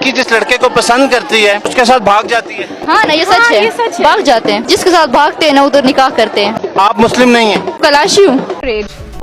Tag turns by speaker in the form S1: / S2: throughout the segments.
S1: लड़की जिस लड़के को पसंद करती है उसके साथ भाग जाती है।
S2: हाँ ना, ये सच है, भाग जाते हैं, जिसके साथ भागते हैं ना उधर निकाह करते हैं।
S1: आप मुस्लिम नहीं हैं?
S2: कलाशी हूँ।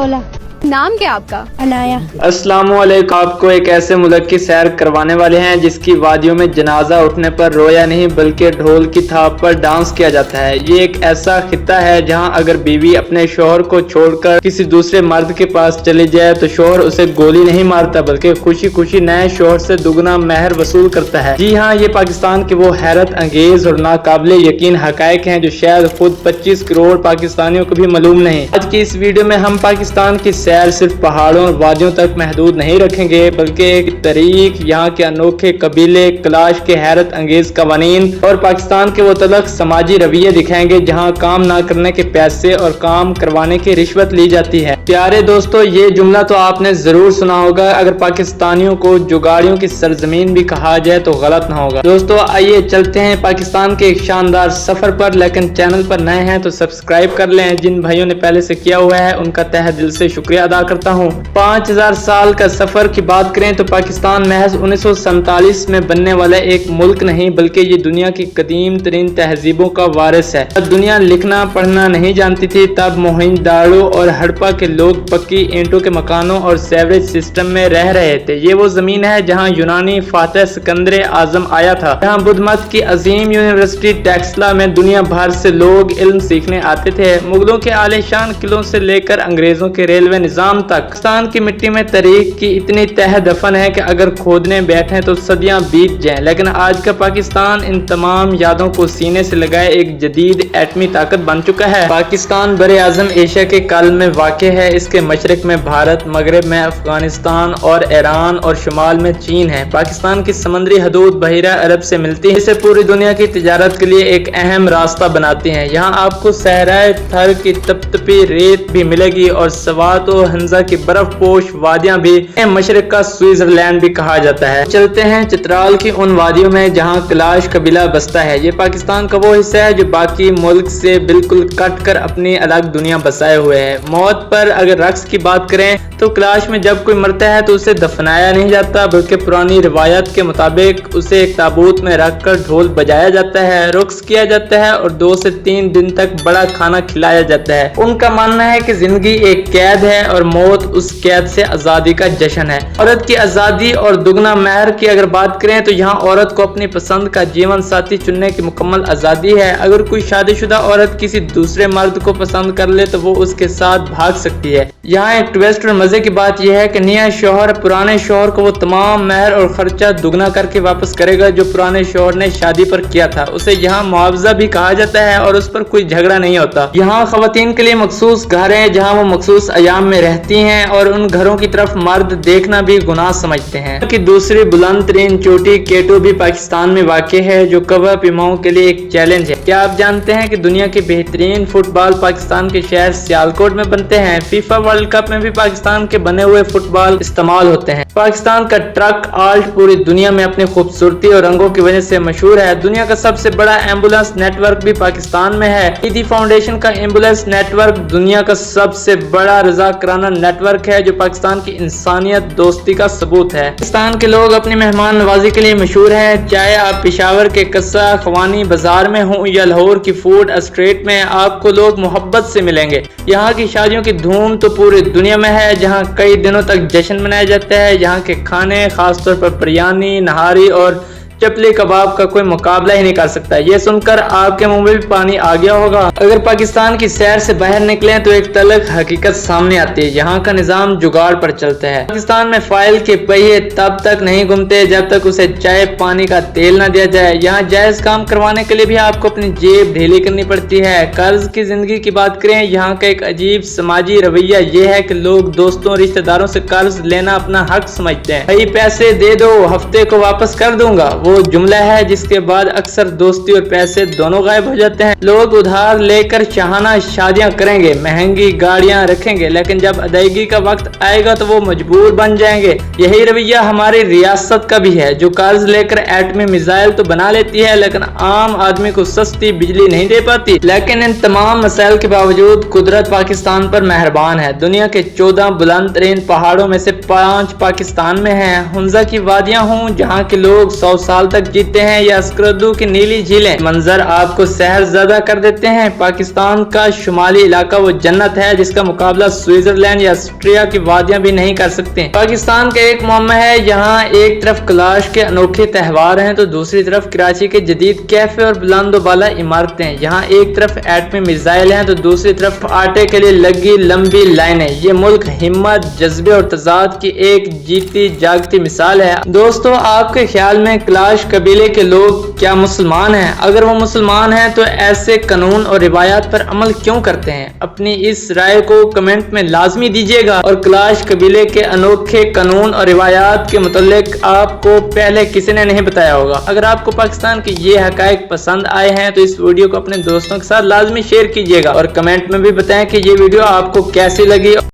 S3: ओला। नाम क्या आपका? अनाया।
S4: अस्सलामुअलैकुम। आपको एक ऐसे मुल्क की सैर करवाने वाले हैं जिसकी वादियों में जनाजा उठने पर रोया नहीं बल्कि ढोल की थाप पर डांस किया जाता है। ये एक ऐसा खित्ता है जहां अगर बीवी अपने शोहर को छोड़कर किसी दूसरे मर्द के पास चली जाए तो शोहर उसे गोली नहीं मारता बल्कि खुशी खुशी नए शोहर से दुगना महर वसूल करता है। जी हाँ, ये पाकिस्तान के वो हैरत अंगेज और नाकाबिले यकीन हकायक हैं जो शायद खुद 25 करोड़ पाकिस्तानियों को भी मालूम नहीं। आज की इस वीडियो में हम पाकिस्तान की सैर सिर्फ पहाड़ों और वादियों तक महदूद नहीं रखेंगे बल्कि एक तारीख, यहाँ के अनोखे कबीले, कलाश के हैरत अंगेज कवानीन और पाकिस्तान के वो तलख समाजी रवैये दिखाएंगे जहाँ काम ना करने के पैसे और काम करवाने की रिश्वत ली जाती है। प्यारे दोस्तों, ये जुमला तो आपने जरूर सुना होगा, अगर पाकिस्तानियों को जुगाड़ियों की सरजमीन भी कहा जाए तो गलत ना होगा। दोस्तों आइए चलते हैं पाकिस्तान के एक शानदार सफर पर, लेकिन चैनल पर नए हैं तो सब्सक्राइब कर लें। जिन भाइयों ने पहले से किया हुआ है उनका तहे दिल से शुक्रिया अदा करता हूँ। 5000 साल का सफर की बात करें तो पाकिस्तान महज 1947 में बनने वाला एक मुल्क नहीं बल्कि ये दुनिया की कदीम तरीन तहजीबों का वारिस है। जब दुनिया लिखना पढ़ना नहीं जानती थी तब मोहिंजोदाड़ो और हड़प्पा के लोग पक्की ईंटों के मकानों और सेवरेज सिस्टम में रह रहे थे। ये वो जमीन है जहाँ यूनानी फातह सिकंदर आजम आया था, जहाँ बुद्ध मत की अजीम यूनिवर्सिटी टेक्सला में दुनिया भर से लोग इल्म सीखने आते थे। मुगलों के आलीशान किलों से लेकर अंग्रेजों के रेलवे निजाम तक पाकिस्तान की मिट्टी में तारीख की इतनी तह दफन है कि अगर खोदने बैठे तो सदियां बीत जाएं। लेकिन आज का पाकिस्तान इन तमाम यादों को सीने से लगाए एक जदीद एटमी ताकत बन चुका है। पाकिस्तान बरे आजम एशिया के कल में वाक़ है। इसके मशरक में भारत, मगरब में अफगानिस्तान और ईरान और शुमाल में चीन है। पाकिस्तान की समुद्री हदूद बहिरा अरब से मिलती है, इसे पूरी दुनिया की तिजारत के लिए एक अहम रास्ता बनाती है। यहाँ आपको सहराए थर की तपतपी रेत भी मिलेगी और सवात और हंजा की बर्फ पोश वादियां भी, मशरक का स्विट्जरलैंड भी कहा जाता है। चलते हैं चित्राल की उन वादियों में जहां कलाश कबीला बसता है। ये पाकिस्तान का वो हिस्सा है जो बाकी मुल्क से बिल्कुल कट कर अपनी अलग दुनिया बसाए हुए है। मौत पर अगर रक्स की बात करें तो कलाश में जब कोई मरता है तो उसे दफनाया नहीं जाता बल्कि पुरानी रिवायत के मुताबिक उसे एक ताबूत में रखकर ढोल बजाया जाता है, रुक्स किया जाता है और 2 से 3 दिन तक बड़ा खाना खिलाया जाता है। उनका मानना है कि जिंदगी एक कैद है और मौत उस कैद से आजादी का जश्न है। औरत की आजादी और दुगना महर की अगर बात करें तो यहाँ औरत को अपनी पसंद का जीवन साथी चुनने की मुकम्मल आजादी है। अगर कोई शादीशुदा औरत किसी दूसरे मर्द को पसंद कर ले तो वो उसके साथ भाग सकती है। यहाँ एक ट्विस्ट और मजे की बात यह है कि नया शौहर पुराने शौहर को वो तमाम महर और खर्चा दुगना करके वापस करेगा जो पुराने शौहर ने शादी पर किया था। उसे यहाँ मुआवजा भी कहा जाता है और उस पर कोई झगड़ा नहीं होता। यहाँ खवातीन के लिए मखसूस घर है जहाँ वो मखसूस अयाम में रहती हैं और उन घरों की तरफ मर्द देखना भी गुनाह समझते हैं। कि दूसरी बुलंद तरीन चोटी केटो भी पाकिस्तान में वाक़ है जो कवा पिमाओं के लिए एक चैलेंज है। क्या आप जानते हैं कि दुनिया के बेहतरीन फुटबॉल पाकिस्तान के शहर सियालकोट में बनते हैं। फीफा वर्ल्ड कप में भी पाकिस्तान के बने हुए फुटबॉल इस्तेमाल होते हैं। पाकिस्तान का ट्रक आर्ट पूरी दुनिया में अपनी खूबसूरती और रंगों की वजह से मशहूर है। दुनिया का सबसे बड़ा एम्बुलेंस नेटवर्क भी पाकिस्तान में है। ईदी फाउंडेशन का एम्बुलेंस नेटवर्क दुनिया का सबसे बड़ा रज़ाकाराना नेटवर्क है जो पाकिस्तान की इंसानियत दोस्ती का सबूत है। पाकिस्तान के लोग अपनी मेहमान नवाजी के लिए मशहूर हैं। चाहे आप पेशावर के कस्सा खवानी बाजार में हों या लाहौर की फूड स्ट्रीट में, आपको लोग मोहब्बत से मिलेंगे। यहाँ की शादियों की धूम तो पूरी दुनिया में है जहाँ कई दिनों तक जश्न मनाया जाता है। यहाँ के खाने खासतौर पर बिरयानी, नहारी और चपली कबाब का कोई मुकाबला ही नहीं कर सकता। ये सुनकर आपके मुंह में भी पानी आ गया होगा। अगर पाकिस्तान की सैर से बाहर निकलें तो एक तलख हकीकत सामने आती है। यहाँ का निजाम जुगाड़ पर चलता है। पाकिस्तान में फाइल के पहिए तब तक नहीं घूमते जब तक उसे चाय पानी का तेल न दिया जाए। यहाँ जायज काम करवाने के लिए भी आपको अपनी जेब ढीली करनी पड़ती है। कर्ज की जिंदगी की बात करें, यहाँ का एक अजीब समाजी रवैया ये है कि लोग दोस्तों रिश्तेदारों से कर्ज लेना अपना हक समझते हैं। भाई पैसे दे दो, हफ्ते को वापस कर दूंगा। वो वो जुमला है जिसके बाद अक्सर दोस्ती और पैसे दोनों गायब हो जाते हैं। लोग उधार लेकर चाहना शादियां करेंगे, महंगी गाड़ियां रखेंगे, लेकिन जब अदायगी का वक्त आएगा तो वो मजबूर बन जाएंगे। यही रवैया हमारी रियासत का भी है, जो कर्ज लेकर एटमी मिसाइल तो बना लेती है लेकिन आम आदमी को सस्ती बिजली नहीं दे पाती। लेकिन इन तमाम मसाइल के बावजूद कुदरत पाकिस्तान पर मेहरबान है। दुनिया के 14 बुलंद तरीन पहाड़ों में से 5 पाकिस्तान में हैं। हुंजा की वादियां हों जहां के लोग 100 साल तक जीते हैं, या स्क्रदू की नीली झीलें, मंजर आपको सहर ज़्यादा कर देते हैं। पाकिस्तान का शुमाली इलाका वो जन्नत है जिसका मुकाबला स्विट्जरलैंड या ऑस्ट्रिया की वादियां भी नहीं कर सकते। पाकिस्तान का एक मुअम्मा है, यहाँ एक तरफ कैलाश के अनोखे त्यौहार हैं तो दूसरी तरफ कराची के जदीद कैफे और बुलंदोबाला इमारतें। यहाँ एक तरफ एटमी मिसाइल हैं तो दूसरी तरफ आटे के लिए लगी लंबी लाइनें। ये मुल्क हिम्मत, जज्बे और तजाद की एक जीती जागती मिसाल है। दोस्तों, आपके ख्याल में कैलाश कबीले के लोग क्या मुसलमान हैं? अगर वो मुसलमान हैं तो ऐसे कानून और रिवायात पर अमल क्यों करते हैं? अपनी इस राय को कमेंट में लाजमी दीजिएगा। और कैलाश कबीले के अनोखे कानून और रिवायात के मुतालिक आपको पहले किसी ने नहीं बताया होगा। अगर आपको पाकिस्तान के ये हकायक पसंद आए हैं तो इस वीडियो को अपने दोस्तों के साथ लाजमी शेयर कीजिएगा और कमेंट में भी बताएं कि ये वीडियो आपको कैसी लगी।